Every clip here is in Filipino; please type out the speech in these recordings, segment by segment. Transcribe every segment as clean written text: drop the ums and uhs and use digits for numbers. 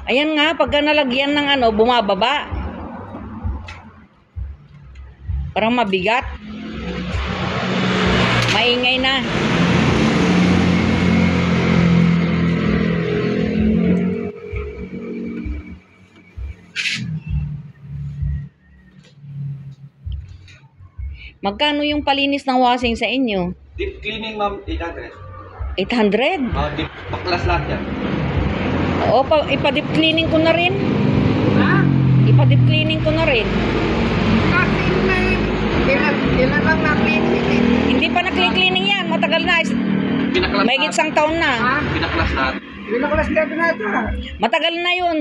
Ayan nga, pagka nalagyan ng ano, bumababa. Parang mabigat. Maingay na. Magkano yung palinis ng washing sa inyo? Deep cleaning, ma'am, 800. 800? Deep, baklas lahat yan. Oo, ipa-deep cleaning ko na rin. Ha? Ipa-deep cleaning ko na rin. Kasi ilan lang na-cleaning. Hindi pa na-cleaning yan. Matagal na. Pinaklas May lahat. isang taon na. Ha? Pinaklas lahat. Pinaklas na pinata. Matagal na yun.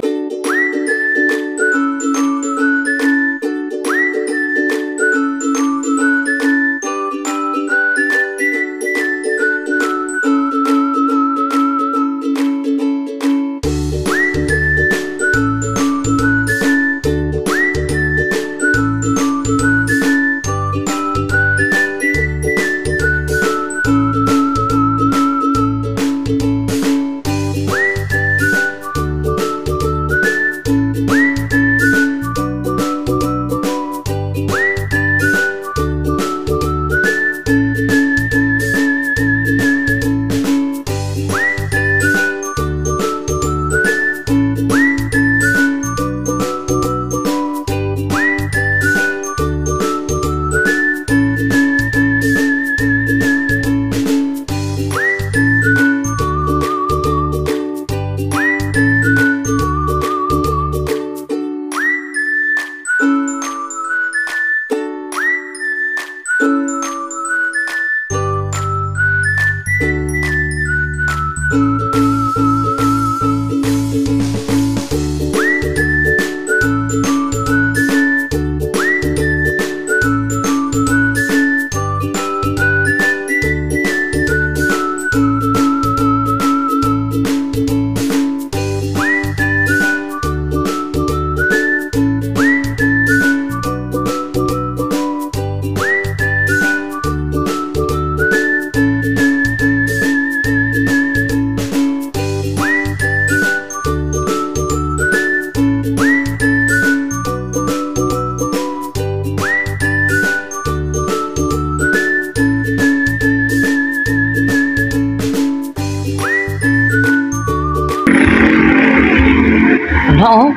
Ano?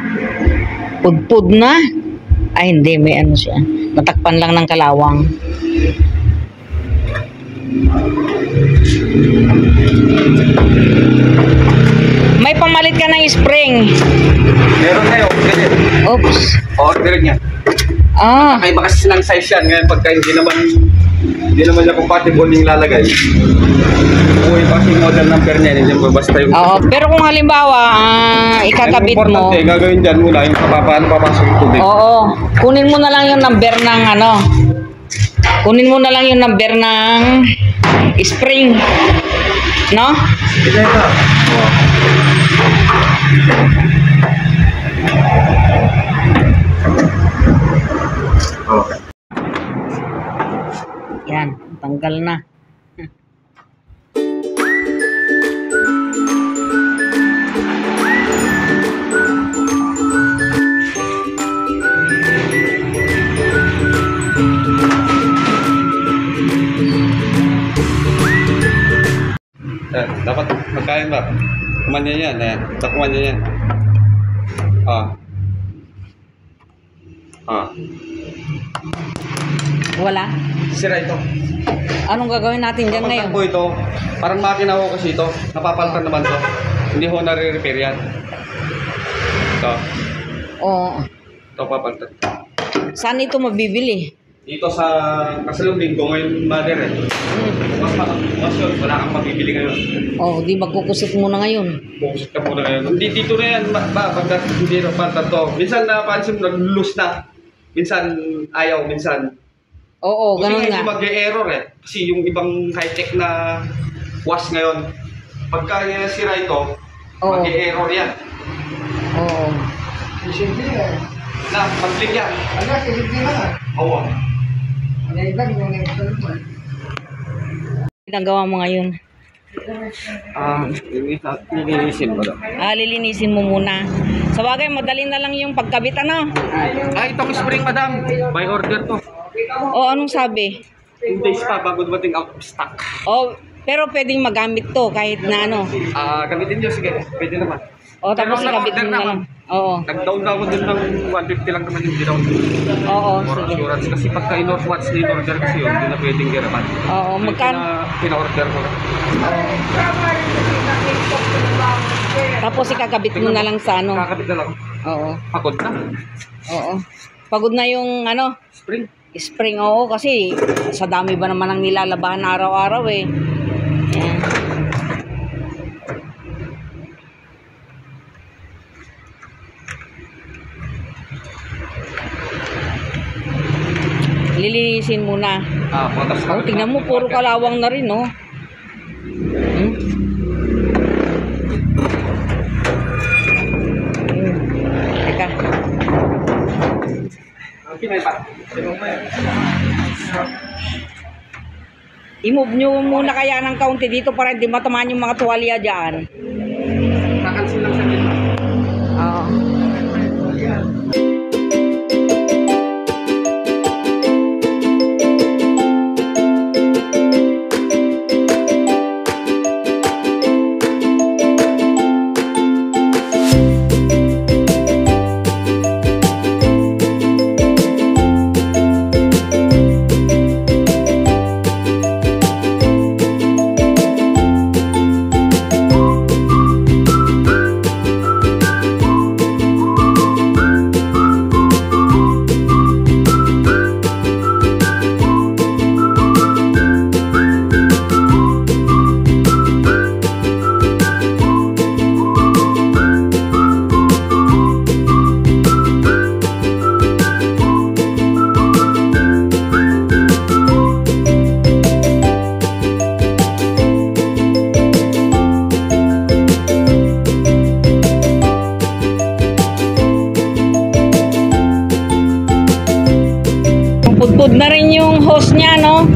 Pudpud na. Ay, hindi. May ano siya. Natakpan lang ng kalawang. May pamalit ka ng spring. Meron kayo, order. Oops. Order niya. Ah. Kakaiba kasi ng size yan. Ngayon, pagka hindi naman niya compatible yung lalagay. Uy, kasi model number niya, hindi mo basta yung... Oo, pero kung halimbawa, ikakabit mo. Importante, gagawin dyan muna yung papasok yung tubig. Oo. Kunin mo na lang yung number ng ano. Kunin mo na lang yung number ng spring. No? Ito. Okay. Yan, tanggal na. Dapat magkain ba? Kumanya yan. Kumanya yan. Wala. Sira ito. Anong gagawin natin dyan ngayon? Napapalitan ko ito. Parang makina ko kasi ito. Napapalitan naman ito. Hindi ko nare-repair yan. Ito. Oo. Ito papalitan. Saan ito mabibili? Dito sa kasalong linggo ngayon, mother eh. Mas yun, wala kang mabibili ngayon. Oh, di magkukusit muna ngayon. Bukusit ka muna ngayon. Dito na yan, pagkat hindi na palitan to. Minsan napansin mo, nag-loose na. Minsan ayaw, minsan. Oo, ganun Hindi nga. mag-error eh. Kasi yung ibang high-tech na wash ngayon, pagka sira ito, Oo. mag-error yan. Oo. Simple yan. Na, mag-blink yan. Ano, simple na. Oo. Ano iba, yung nag-install mo. Ginagawa mo ngayon? Lilinisin mo daw. Lilinisin mo muna. Sa bagay, madali na lang yung pagkabit, ano? Itong spring, madam. By order to. O, anong sabi? 2 days pa bago dumating out of stock. O, pero pwedeng magamit to kahit na ano. Gamitin nyo, sige. Pwede naman. O, tapos Pero ikabit mo naka-order na lang. Oo. Nag-down na ako dun ng 150 lang naman yung dinown. Oo, For sige. assurance. Kasi pagka in-order kasi yun, hindi na pwedeng girapan. Oo, magkano? Pina-order ko na. Tapos ikakabit mo na lang sa ano. Kakabit na lang. Oo. Pagod na. Oo. Pagod na yung ano, Spring. spring. Oo, kasi sa dami ba naman ang nilalabahan araw-araw eh. Yan. Lilinisin muna. Patas Oh, tingnan mo, puro kalawang na rin, no? Hmm? Teka. I-move nyo muna kaya ng kaunti dito para hindi matamaan yung mga tuwalya dyan. Kakansin lang sa gitna. Oo. Pudpud na rin yung hose niya, no?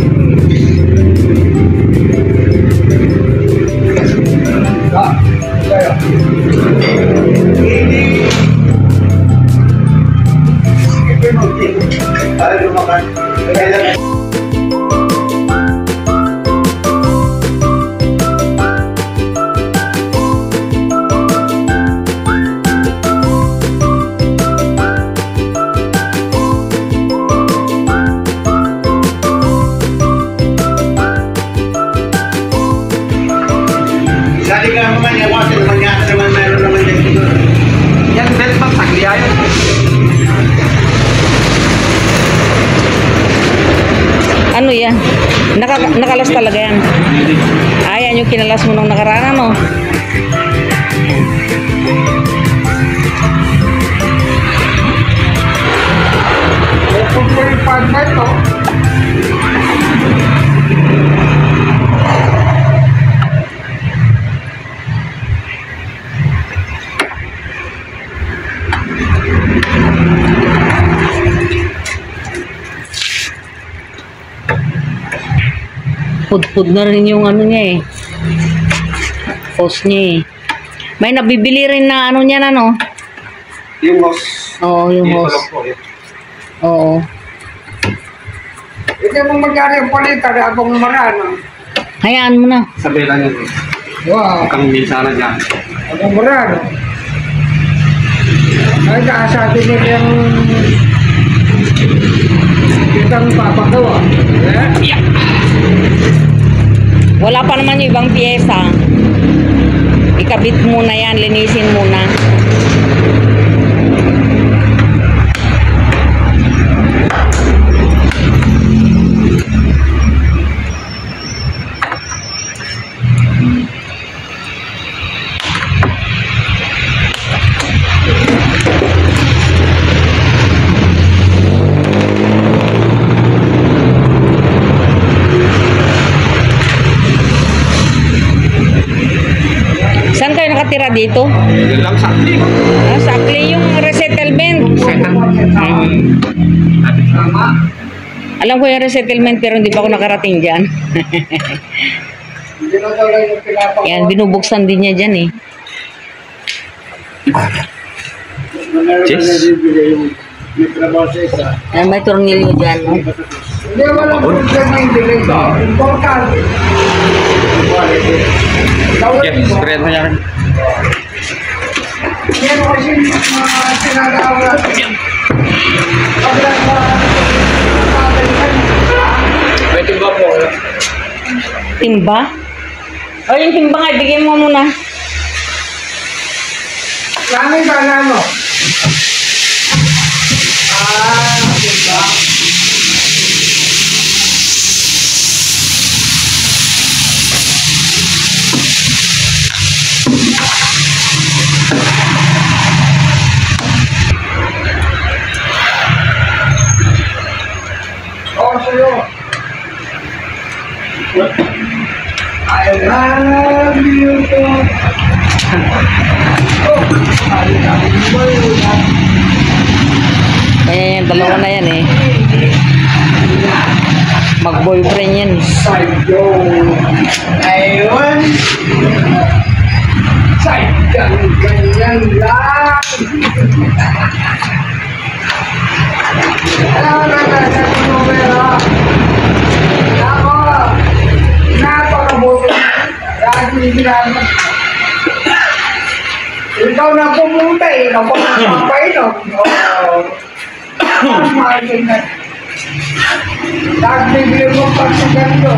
Sali ka naman yan, kasi naman nga naman meron naman yan dito. Yan, belt bang tagli ayon. Ano yan? Nakalas talaga yan. Ayan yung kinalas mo nung nakaraan, ano? Kung po yung pagkat to, Pudpud na rin yung ano niya eh. Hose niya eh. May nabibili rin na ano niya, ano? Yung hose. Oo, yung Dito hose. lang po. Oo. hindi mo magyari yung palitan, abang marano. Hayaan mo na. Sabi lang yun. Wow, Kang minsana dyan. abang marano. Ay, kaasabi nila yung kitang papagawa. Eh? Wala pa naman yung ibang piyesa. Ikabit muna yan, linisin muna. Saan kayo nakatira dito? Yun lang sakli. Sakli yung resettlement. Second. Tama. Alam ko yung resettlement pero hindi pa ako nakarating dyan. Ginagawa lang yung pinapagawa. Yan, binubuksan din niya dyan eh. Cheers. May trabaho sa isa. Yan, may tornilyo dyan. No? Hindi, walang problema yung delay ko. Importante. Yes, sprayan mo niya rin. Meron kasi mga sinagawa natin. Paglang May timba po. Timba? O, yung timba nga, bigyan mo muna. Langit ba na ano? Diba? Oh, sa'yo. I love you so. Kaya yan, dalawa na yan eh. Mag-boyfriend yan. Sa'yo. Ayun. Sa'yo. Ganyan lang. Alam mo na sa numero. Ako. Napakabuti. Lagi ginagawa. Ikaw na pumunta eh. Ako na papainom. Martin na. Nagbibigay mo pag sa ganito.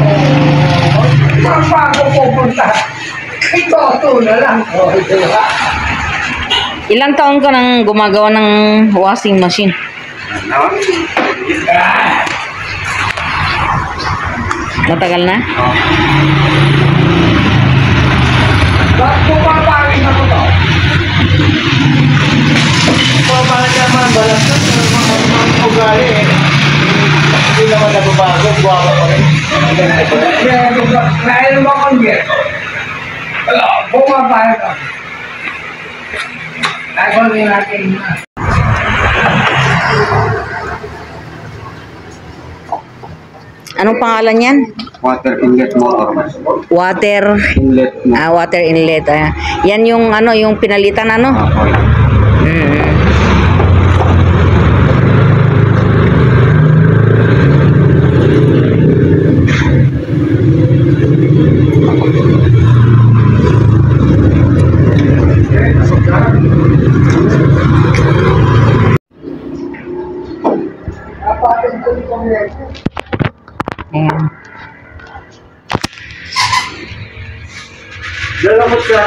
Saan pa ako pupunta? Ito, ito na lang. Diba? Ilang taon ka nang gumagawa ng washing machine? Matagal na? Bakit pumapangin ako to? Pumapangin naman, balas na mga ugali eh. Hindi naman nababago, buwaka pa rin. Kaya naman kong get. Pumapangin ako. Ako rin natin na. Anong pangalan yan? Water inlet motor. Water Inlet water inlet. Yan yung ano, yung pinalitan ano? motor. Mm. Kapatid ko yung pangyayon. Ayan. Dalamot ka.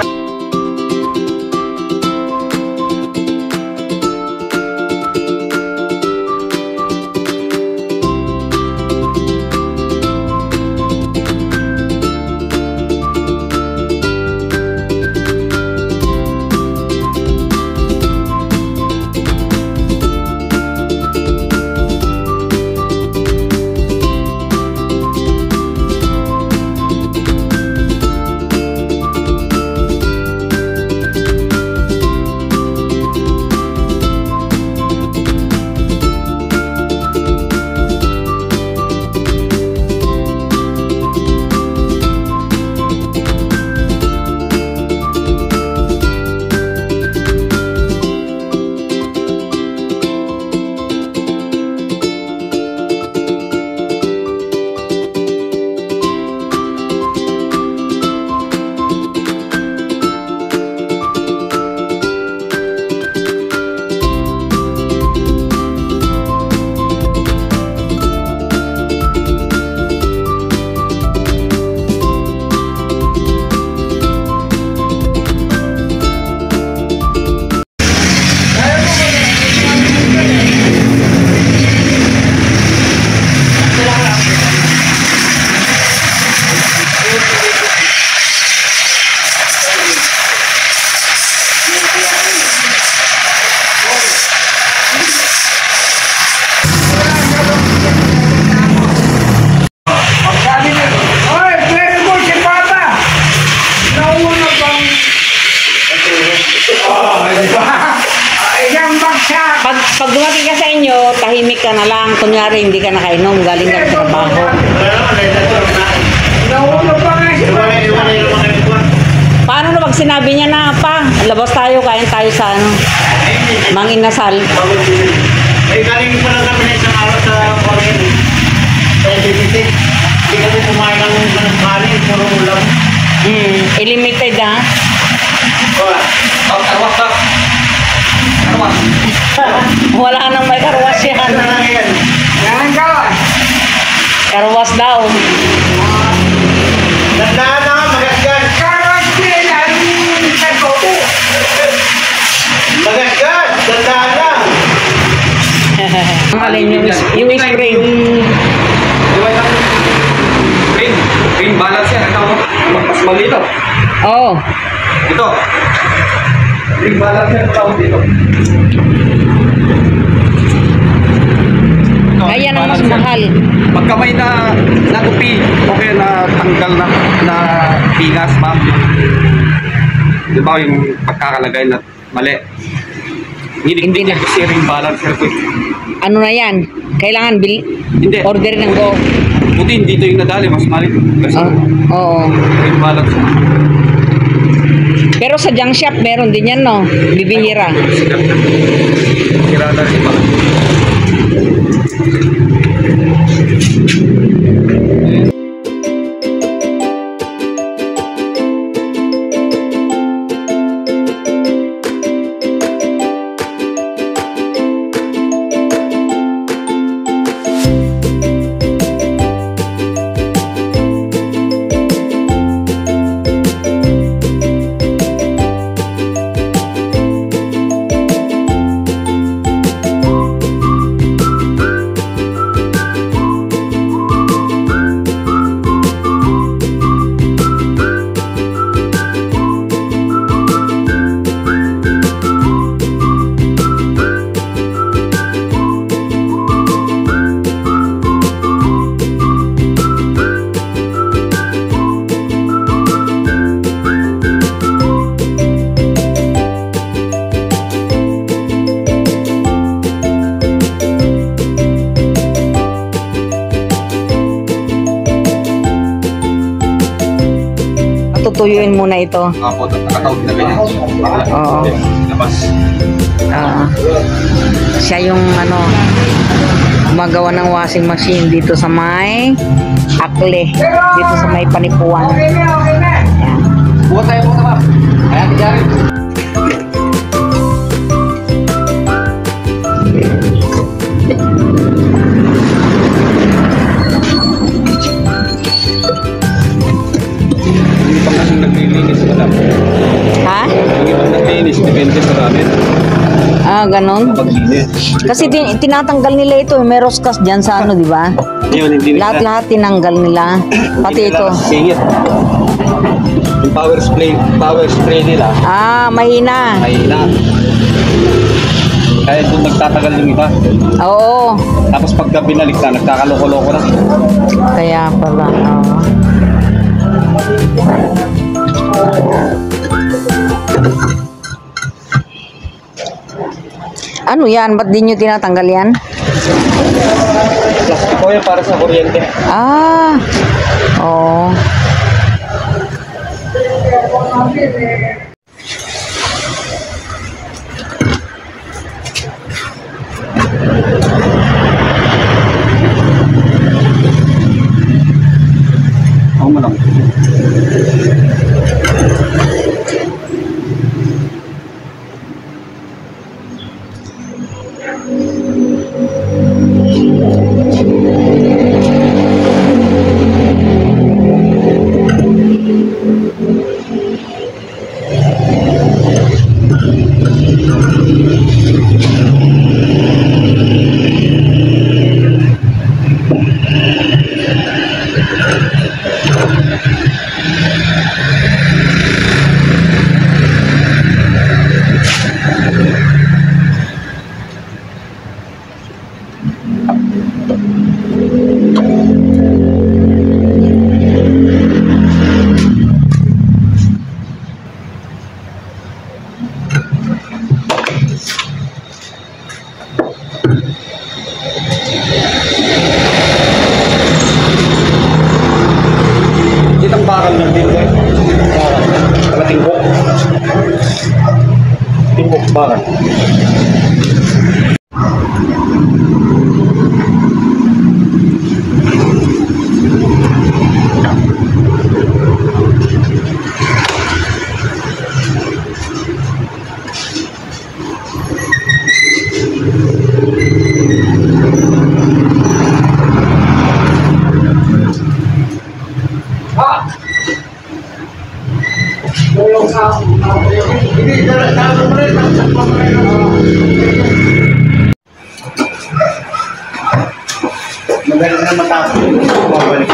Pag dumating ka sa inyo, tahimik ka na lang. Kunyari, hindi ka nakainom. Galing ka sa trabaho. Nauna pa nga siya. sinabi niya na, pa, labas tayo, kain tayo sa ano, Manginasal. Eh, galing pa lang kami na isang araw sa Korean. Sa LGBT. Hindi kami kumain ng kanin, puro ulam. Limited ha. Wala. Karwas ka. Karwas. Wala nang may karwas yan. Ano na yan? Yan ka. Karwas daw. Dandaan na, magasgan. Karas nila sa kopo. Magasgan. Dandaan na. Ang alin yung spray. Di ba yung green balance yan? Ito, mas malito. Oo. Ito. Green balance yan, tawag dito. Ito, Ayan ang mas balance yan. mahal. Pagka may nagupi, okay na tanggal na pingas, ma'am. Di ba yung pagkakalagay na mali? Hindi na. na kasi ring balance circuit. Ano na yan? Kailangan Hindi. order ng go. Buti dito yung nadali, mas mali. Kasi Oo. ring balance. Pero sa junk shop, meron din yan, no? Bibihira. Sira na rin ba? Tutuyuin muna ito. Apo, nakatawag na ganyan. Oo. Labas. Siya yung ano, gumagawa ng washing machine dito sa may Akle. Dito sa may Panipuan. Okay na, okay na. Buhat tayo po naman. Kaya kajari. Hindi pa kasi naglilinis wala. Ha? Yung ibang naglilinis, depende sa ramen. Ganon. Paglinis. Kasi tinatanggal nila ito. May roskas dyan sa ano, di ba? Yun, hindi nila. Lahat-lahat tinanggal nila. Pati Hindi ito. nila singit. Yung power spray nila, Mahina. mahina. Kaya doon nagtatagal yung iba. Oo. Tapos pagka binalik na, nagkakaloko-loko na. Kaya pala. Oo. Ano yan? Ba't di nyo tinatanggal yan? Plastic ko yan para sa kuryente. Oo. Ako mo lang. Hindi, dala mo rin. Sakpa mo rin. Magaling na matapos. Mabalik.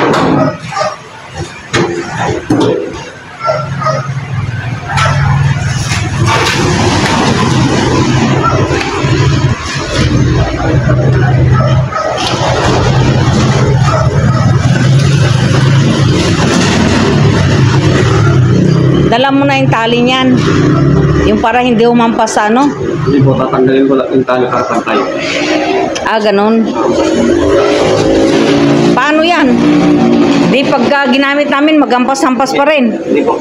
Dala mo na yung tali niyan. Yung para hindi umampas sa ano. Hindi po, tatanggalin ko lang yung tali para pantay. Ah, ganun. Paano yan? Di pagka ginamit namin, magampas-hampas pa rin. Hindi po.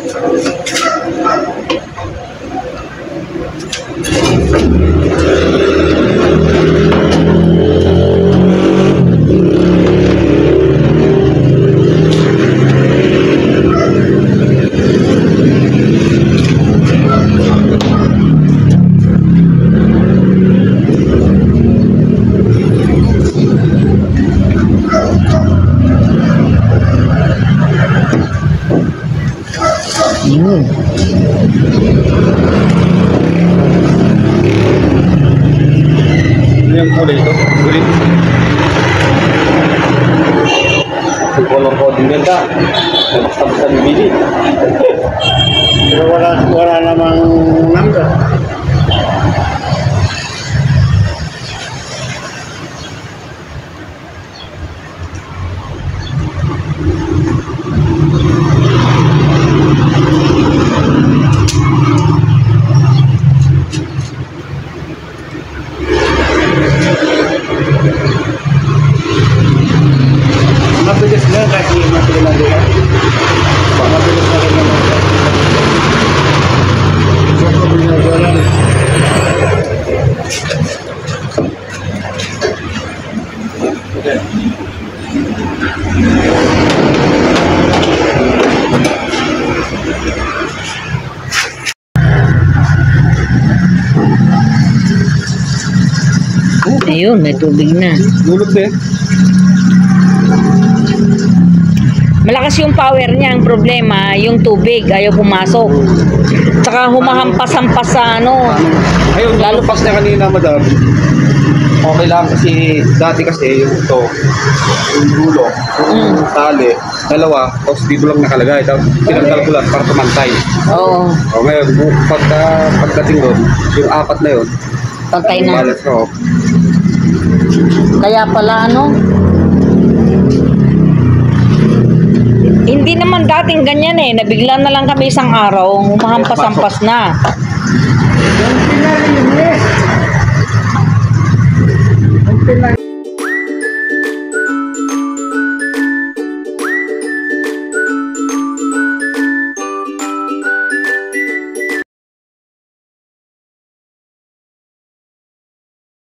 Ano yung kulay ito? Green. Yung color coding ganda. Basta-basta bibili. Pero wala namang number. Mabilis na kasi mabilis na din. Mabilis na rin naman. So, mabilis na rin. Ayun, may tubig na. Lulog din. Malakas yung power niya. Ang problema, yung tubig, ayaw pumasok. Tsaka humahampas-hampas sa ano. Ayun, lalo pas na kanina, madam. Okay lang kasi dati kasi yung ito, yung dulo, yung tali, dalawa, tapos dito lang nakalagay. Tapos tinanggal ko lang para tumantay. Oo, O ngayon, pagdating doon, yung apat na yun, pantay na. balas ko. Kaya pala ano, hindi naman dating ganyan eh. Nabigla na lang kami isang araw, humahampas-hampas na. Yung pinalinis. Yung pinalinis.